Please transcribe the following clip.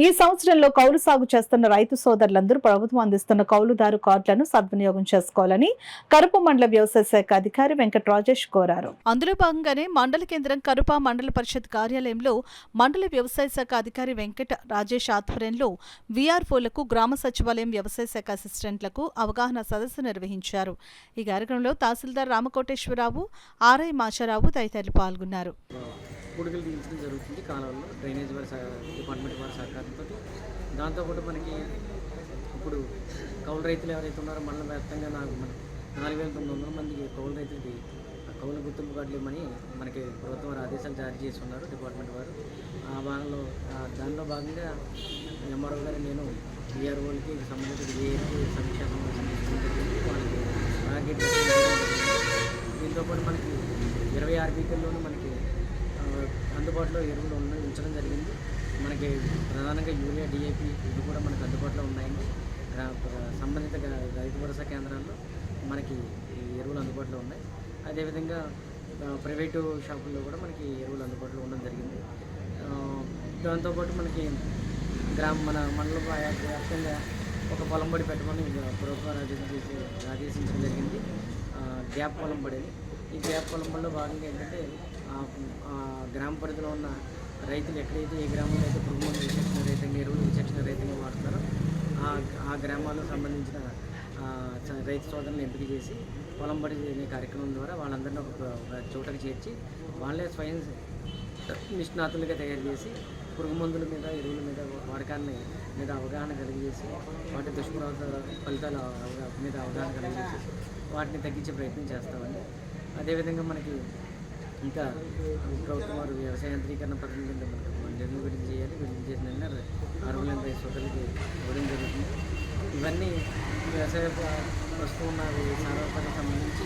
ఈ సంవత్సరంలో కౌలు సాగు చేస్తున్న రైతు సోదరులందరూ ప్రభుత్వం అందిస్తున్న కౌలుదారు కార్డులను సద్వినియోగం చేసుకోవాలని కరుప మండల వ్యవసాయ శాఖ అధికారి వెంకట రాజేష్ కోరారు. అందులో భాగంగానే మండల కేంద్రం కరుప మండల పరిషత్ కార్యాలయంలో మండల వ్యవసాయ శాఖ అధికారి వెంకట రాజేష్ ఆధ్వర్యంలో వీఆర్ఓలకు గ్రామ సచివాలయం వ్యవసాయ శాఖ అసిస్టెంట్లకు అవగాహన సదస్సు నిర్వహించారు. ఈ కార్యక్రమంలో తహసీల్దార్ రామకోటేశ్వరరావు, ఆర్ఐ మాచారావు తదితరులు పాల్గొన్నారు. పూడికలు తీయించడం జరుగుతుంది కాలంలో డ్రైనేజ్ వారి డిపార్ట్మెంట్ వారి సహకారంతో. దాంతోపాటు మనకి ఇప్పుడు కౌలు రైతులు ఎవరైతే ఉన్నారో మండల వ్యాప్తంగా 4,900 మందికి కౌలు రైతులకి కౌలు గుర్తింపు కార్డులు ఇవ్వమని మనకి ప్రభుత్వం వారు ఆదేశాలు జారీ చేసి ఉన్నారు డిపార్ట్మెంట్ వారు. ఆ భాగంలో దానిలో భాగంగా ఎంఆర్ఓ గారు నేను వీఆర్ఓలకి సంబంధించిన ఏఏకి సమీక్షా సమావేశం తీసుకుంటుంది. వాళ్ళకి టార్గెట్ దీంతోపాటు మనకి 26 వీకల్లోనూ మనకి అందుబాటులో ఎరువులు ఉంచడం జరిగింది. మనకి ప్రధానంగా యూరియా, డిఏపి ఇవి కూడా మనకు అందుబాటులో ఉన్నాయండి. సంబంధిత రైతు భరోసా కేంద్రాల్లో మనకి ఈ ఎరువులు అందుబాటులో ఉన్నాయి. అదేవిధంగా ప్రైవేటు షాపుల్లో కూడా మనకి ఎరువులు అందుబాటులో ఉండడం జరిగింది. దాంతోపాటు మనకి మన మండలం వ్యాప్తంగా ఒక పొలం బడి పెట్టమని ప్రభుత్వం ఆదేశించడం జరిగింది. గ్యాప్ పొలం బడిని. ఈ గ్యాప్ పొలం బడిలో భాగంగా ఏంటంటే గ్రామ పరిధిలో ఉన్న రైతులు ఎక్కడైతే ఏ గ్రామంలో అయితే పురుగు మందులు విచక్షణ రహితంగా ఎరువులు విచక్షణ రహితంగా వాడుతున్నారో ఆ గ్రామాలకు సంబంధించిన రైతు సోదరులను ఎంపిక చేసి పొలం బడి అనే కార్యక్రమం ద్వారా వాళ్ళందరినీ ఒక చోటకి చేర్చి వాళ్ళే స్వయం నిష్ణాతులుగా తయారు చేసి పురుగు మందుల మీద, ఎరువుల మీద వాడకాన్ని మీద అవగాహన కలిగజేసి వాటి ఫలితాల మీద అవగాహన కలిగజేసి వాటిని తగ్గించే ప్రయత్నం చేస్తామండి. అదేవిధంగా మనకి ఇంకా ప్రభుత్వం వారు వ్యవసాయ యంత్రీకరణ పథకం కింద మనకు జగన్ విడుదల చేయాలి. విడుదల చేసిన అర్హులైన రైతు సోదరులకి ఇవ్వడం జరుగుతుంది. ఇవన్నీ వ్యవసాయ వస్తువున్న సారవతానికి సంబంధించి